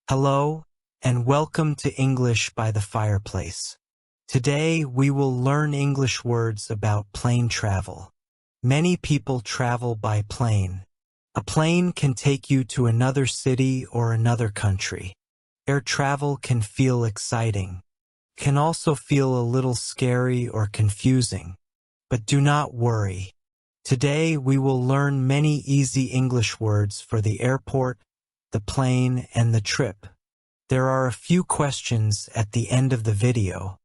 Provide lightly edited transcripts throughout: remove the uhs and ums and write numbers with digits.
Hello, and welcome to English by the Fireplace. Today, we will learn English words about plane travel. Many people travel by plane. A plane can take you to another city or another country. Air travel can feel exciting, can also feel a little scary or confusing. But do not worry. Today, we will learn many easy English words for the airport, the plane, and the trip. There are a few questions at the end of the video.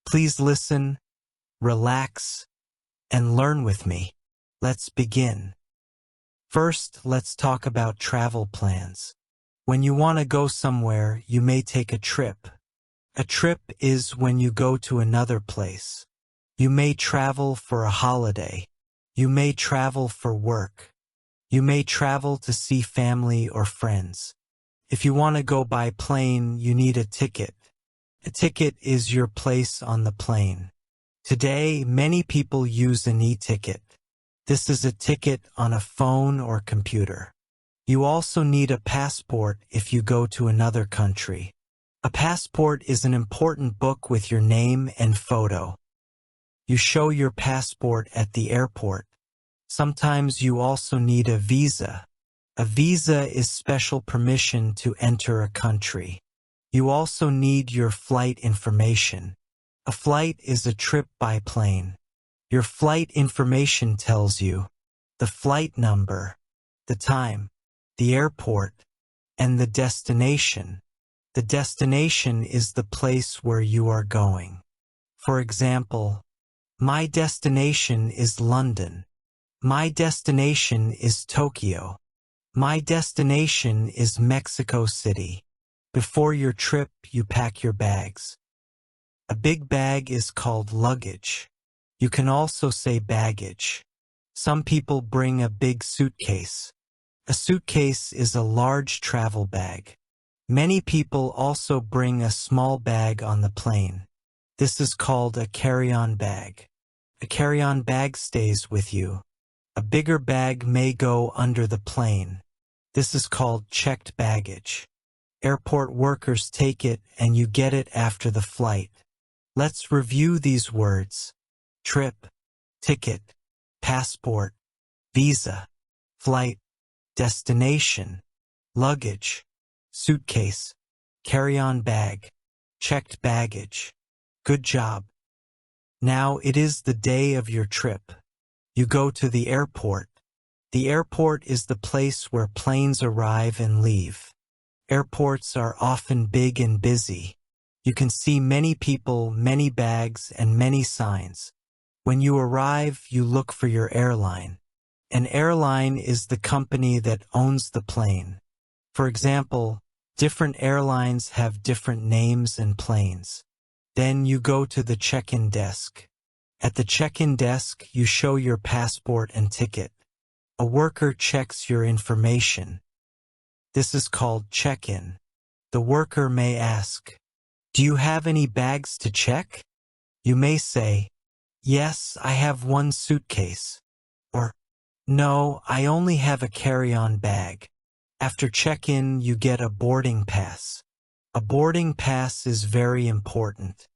Please listen, relax, and learn with me. Let's begin. First, let's talk about travel plans. When you want to go somewhere, you may take a trip. A trip is when you go to another place. You may travel for a holiday. You may travel for work. You may travel to see family or friends. If you want to go by plane, you need a ticket. A ticket is your place on the plane. Today, many people use an e-ticket. This is a ticket on a phone or computer. You also need a passport if you go to another country. A passport is an important book with your name and photo. You show your passport at the airport. Sometimes you also need a visa. A visa is special permission to enter a country. You also need your flight information. A flight is a trip by plane. Your flight information tells you the flight number, the time, the airport, and the destination. The destination is the place where you are going. For example, my destination is London. My destination is Tokyo. My destination is Mexico City. Before your trip, you pack your bags. A big bag is called luggage. You can also say baggage. Some people bring a big suitcase. A suitcase is a large travel bag. Many people also bring a small bag on the plane. This is called a carry-on bag. A carry-on bag stays with you. A bigger bag may go under the plane. This is called checked baggage. Airport workers take it and you get it after the flight. Let's review these words: trip, ticket, passport, visa, flight, destination, luggage, suitcase, carry-on bag, checked baggage. Good job. Now it is the day of your trip. You go to the airport. The airport is the place where planes arrive and leave. Airports are often big and busy. You can see many people, many bags, and many signs. When you arrive, you look for your airline. An airline is the company that owns the plane. For example, different airlines have different names and planes. Then you go to the check-in desk. At the check-in desk, you show your passport and ticket. A worker checks your information. This is called check-in. The worker may ask, "Do you have any bags to check?" You may say, "Yes, I have one suitcase." Or, "No, I only have a carry-on bag." After check-in, you get a boarding pass. A boarding pass is very important.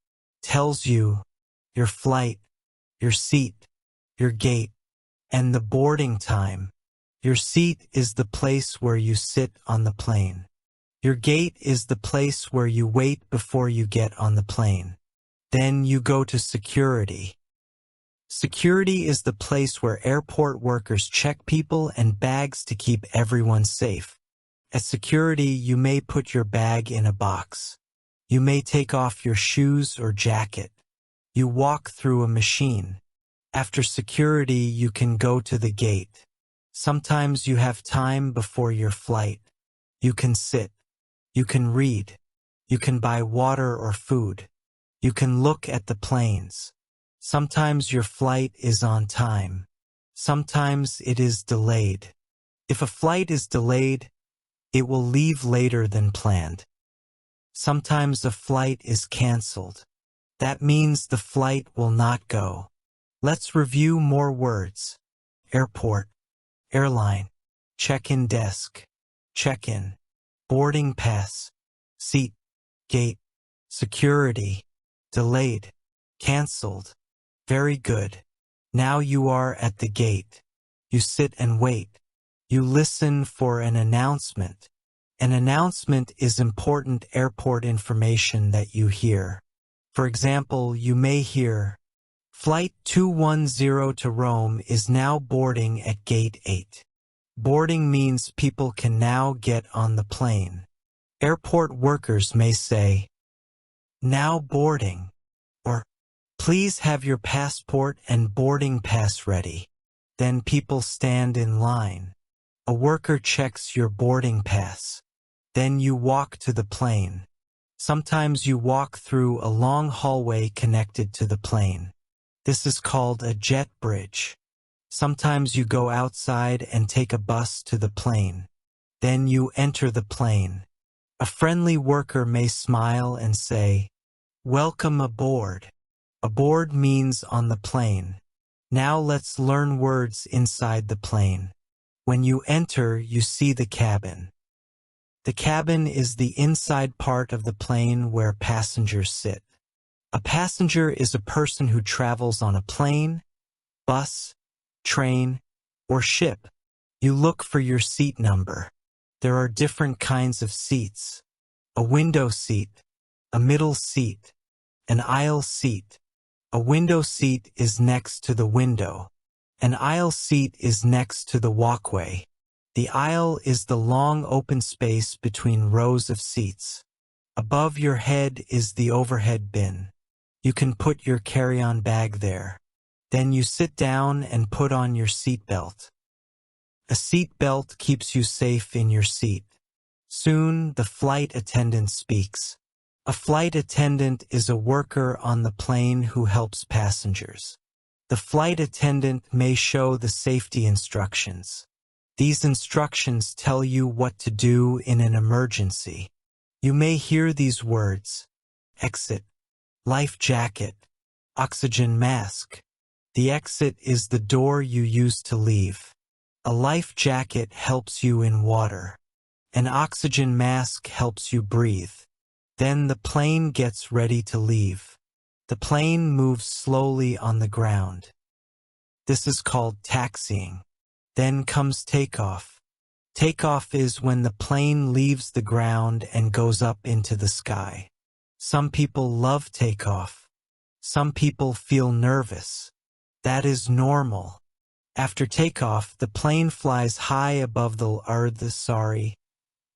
Tells you your flight, your seat, your gate, and the boarding time. Your seat is the place where you sit on the plane. Your gate is the place where you wait before you get on the plane. Then you go to security. Security is the place where airport workers check people and bags to keep everyone safe. At security, you may put your bag in a box. You may take off your shoes or jacket. You walk through a machine. After security, you can go to the gate. Sometimes you have time before your flight. You can sit. You can read. You can buy water or food. You can look at the planes. Sometimes your flight is on time. Sometimes it is delayed. If a flight is delayed, it will leave later than planned. Sometimes a flight is canceled. That means the flight will not go. Let's review more words. Airport, airline, check-in desk, check-in, boarding pass, seat, gate, security, delayed, cancelled. Very good. Now you are at the gate. You sit and wait. You listen for an announcement. An announcement is important airport information that you hear. For example, you may hear, Flight 210 to Rome is now boarding at Gate 8. Boarding means people can now get on the plane. Airport workers may say, now boarding, or please have your passport and boarding pass ready. Then people stand in line. A worker checks your boarding pass. Then you walk to the plane. Sometimes you walk through a long hallway connected to the plane. This is called a jet bridge. Sometimes you go outside and take a bus to the plane. Then you enter the plane. A friendly worker may smile and say, welcome aboard. Aboard means on the plane. Now let's learn words inside the plane. When you enter, you see the cabin. The cabin is the inside part of the plane where passengers sit. A passenger is a person who travels on a plane, bus, train, or ship. You look for your seat number. There are different kinds of seats. A window seat, a middle seat, an aisle seat. A window seat is next to the window. An aisle seat is next to the walkway. The aisle is the long open space between rows of seats. Above your head is the overhead bin. You can put your carry-on bag there. Then you sit down and put on your seat belt. A seat belt keeps you safe in your seat. Soon the flight attendant speaks. A flight attendant is a worker on the plane who helps passengers. The flight attendant may show the safety instructions. These instructions tell you what to do in an emergency. You may hear these words: exit, life jacket, oxygen mask. The exit is the door you use to leave. A life jacket helps you in water. An oxygen mask helps you breathe. Then the plane gets ready to leave. The plane moves slowly on the ground. This is called taxiing. Then comes takeoff. Takeoff is when the plane leaves the ground and goes up into the sky. Some people love takeoff. Some people feel nervous. That is normal. After takeoff, the plane flies high above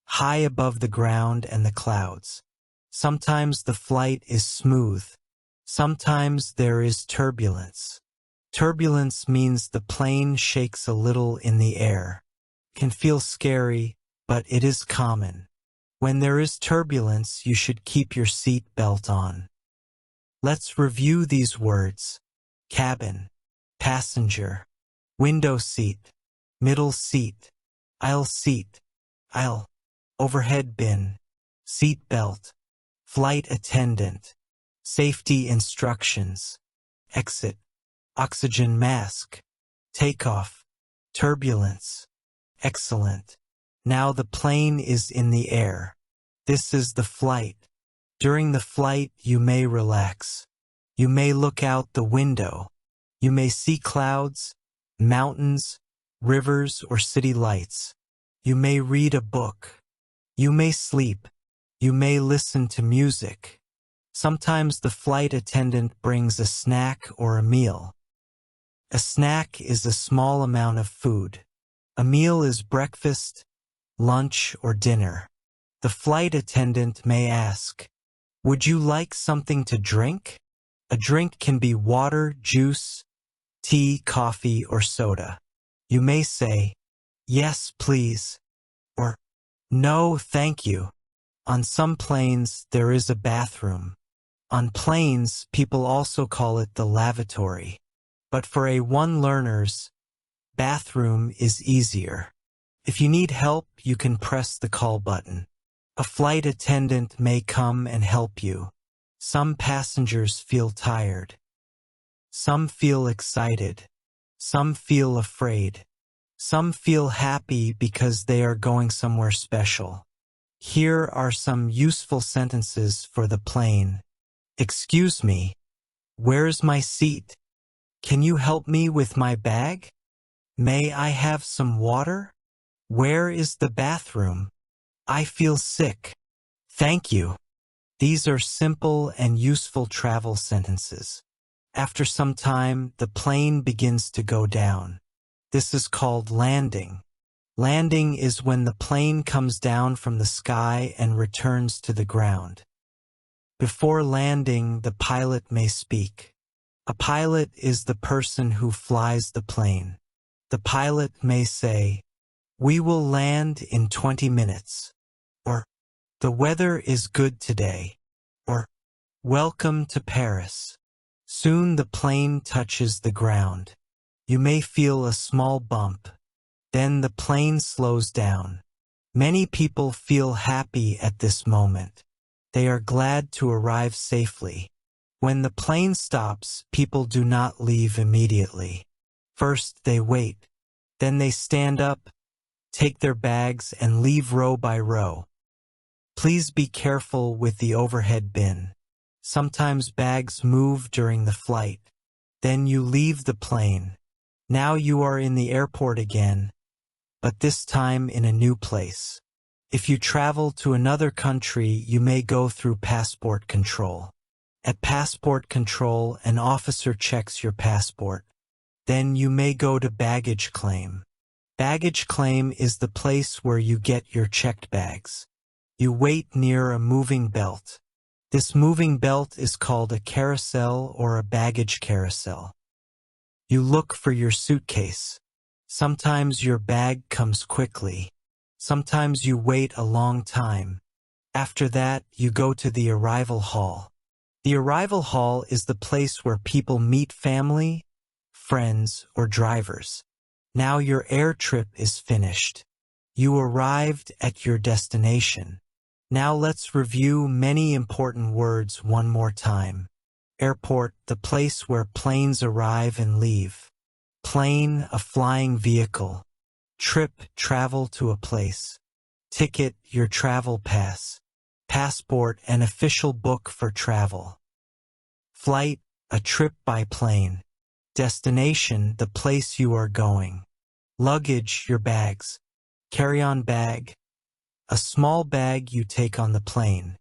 high above the ground and the clouds. Sometimes the flight is smooth. Sometimes there is turbulence. Turbulence means the plane shakes a little in the air. It can feel scary, but it is common. When there is turbulence, you should keep your seat belt on. Let's review these words: cabin, passenger, window seat, middle seat, aisle, overhead bin, seat belt, flight attendant, safety instructions, exit, oxygen mask, takeoff, turbulence. Excellent. Now the plane is in the air. This is the flight. During the flight, you may relax. You may look out the window. You may see clouds, mountains, rivers, or city lights. You may read a book. You may sleep. You may listen to music. Sometimes the flight attendant brings a snack or a meal. A snack is a small amount of food. A meal is breakfast, lunch, or dinner. The flight attendant may ask, would you like something to drink? A drink can be water, juice, tea, coffee, or soda. You may say, yes, please, or no, thank you. On some planes, there is a bathroom. On planes, people also call it the lavatory. But for A1 learners, bathroom is easier. If you need help, you can press the call button. A flight attendant may come and help you. Some passengers feel tired. Some feel excited. Some feel afraid. Some feel happy because they are going somewhere special. Here are some useful sentences for the plane. Excuse me, where's my seat? Can you help me with my bag? May I have some water? Where is the bathroom? I feel sick. Thank you. These are simple and useful travel sentences. After some time, the plane begins to go down. This is called landing. Landing is when the plane comes down from the sky and returns to the ground. Before landing, the pilot may speak. A pilot is the person who flies the plane. The pilot may say, "We will land in 20 minutes," or "The weather is good today," or "Welcome to Paris." Soon the plane touches the ground. You may feel a small bump. Then the plane slows down. Many people feel happy at this moment. They are glad to arrive safely. When the plane stops, people do not leave immediately. First they wait. Then they stand up, take their bags, and leave row by row. Please be careful with the overhead bin. Sometimes bags move during the flight. Then you leave the plane. Now you are in the airport again, but this time in a new place. If you travel to another country, you may go through passport control. At passport control, an officer checks your passport. Then you may go to baggage claim. Baggage claim is the place where you get your checked bags. You wait near a moving belt. This moving belt is called a carousel or a baggage carousel. You look for your suitcase. Sometimes your bag comes quickly. Sometimes you wait a long time. After that, you go to the arrival hall. The arrival hall is the place where people meet family, friends, or drivers. Now your air trip is finished. You arrived at your destination. Now let's review many important words one more time. Airport, the place where planes arrive and leave. Plane, a flying vehicle. Trip, travel to a place. Ticket, your travel pass. Passport, an official book for travel. Flight, a trip by plane. Destination, the place you are going. Luggage, your bags. Carry-on bag, a small bag you take on the plane.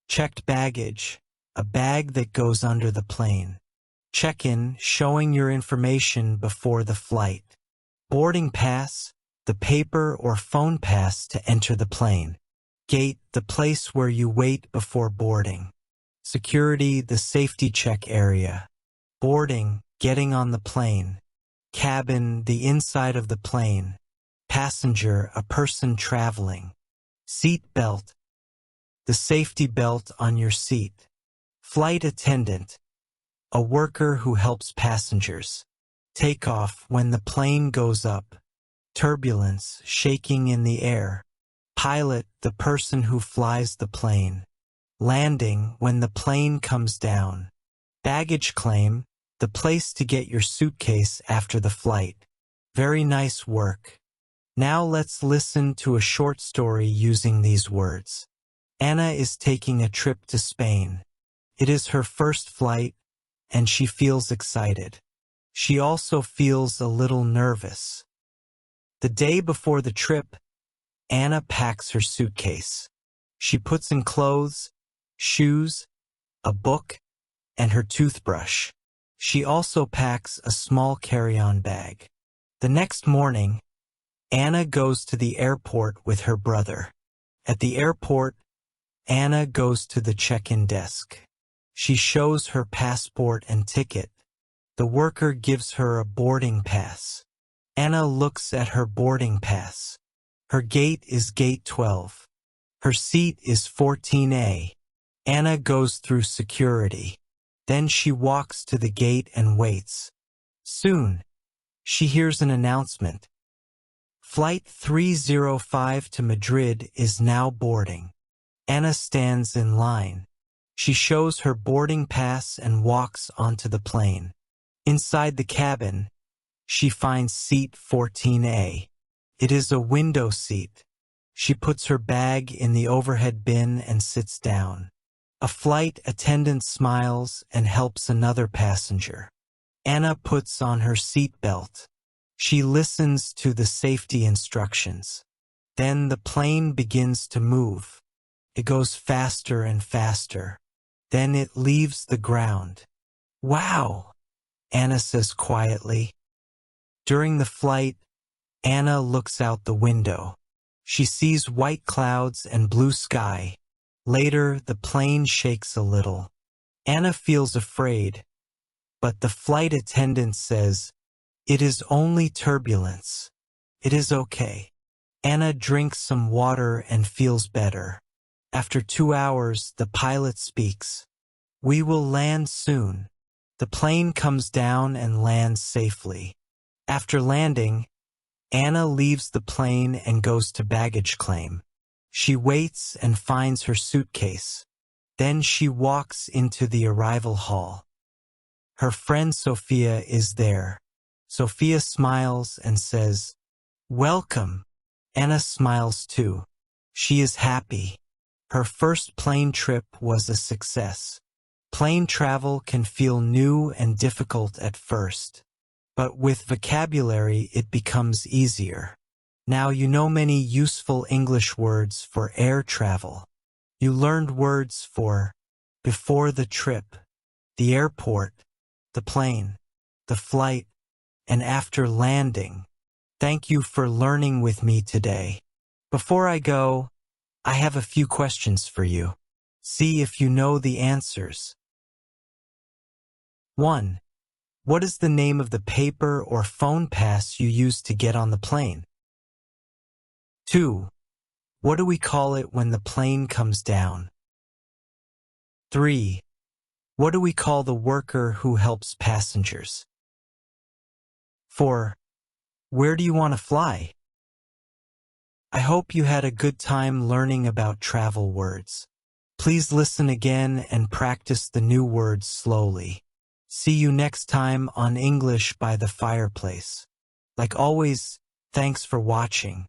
Checked baggage, a bag that goes under the plane. Check-in, showing your information before the flight. Boarding pass, the paper or phone pass to enter the plane. Gate, the place where you wait before boarding. Security, the safety check area. Boarding, getting on the plane. Cabin, the inside of the plane. Passenger, a person traveling. Seat belt, the safety belt on your seat. Flight attendant, a worker who helps passengers. Takeoff, when the plane goes up. Turbulence, shaking in the air. Pilot, the person who flies the plane. Landing, when the plane comes down. Baggage claim, the place to get your suitcase after the flight. Very nice work. Now let's listen to a short story using these words. Anna is taking a trip to Spain. It is her first flight, and she feels excited. She also feels a little nervous. The day before the trip, Anna packs her suitcase. She puts in clothes, shoes, a book, and her toothbrush. She also packs a small carry-on bag. The next morning, Anna goes to the airport with her brother. At the airport, Anna goes to the check-in desk. She shows her passport and ticket. The worker gives her a boarding pass. Anna looks at her boarding pass. Her gate is gate 12. Her seat is 14A. Anna goes through security. Then she walks to the gate and waits. Soon, she hears an announcement. Flight 305 to Madrid is now boarding. Anna stands in line. She shows her boarding pass and walks onto the plane. Inside the cabin, she finds seat 14A. It is a window seat. She puts her bag in the overhead bin and sits down. A flight attendant smiles and helps another passenger. Anna puts on her seatbelt. She listens to the safety instructions. Then the plane begins to move. It goes faster and faster. Then it leaves the ground. "Wow," Anna says quietly. During the flight, Anna looks out the window. She sees white clouds and blue sky. Later, the plane shakes a little. Anna feels afraid, but the flight attendant says, "It is only turbulence. It is okay." Anna drinks some water and feels better. After 2 hours, the pilot speaks. "We will land soon." The plane comes down and lands safely. After landing, Anna leaves the plane and goes to baggage claim. She waits and finds her suitcase. Then she walks into the arrival hall. Her friend Sophia is there. Sophia smiles and says, "Welcome." Anna smiles too. She is happy. Her first plane trip was a success. Plane travel can feel new and difficult at first, but with vocabulary it becomes easier. Now you know many useful English words for air travel. You learned words for before the trip, the airport, the plane, the flight, and after landing. Thank you for learning with me today. Before I go, I have a few questions for you. See if you know the answers. 1. What is the name of the paper or phone pass you use to get on the plane? 2. What do we call it when the plane comes down? 3. What do we call the worker who helps passengers? 4. Where do you want to fly? I hope you had a good time learning about travel words. Please listen again and practice the new words slowly. See you next time on English by the Fireplace. Like always, thanks for watching.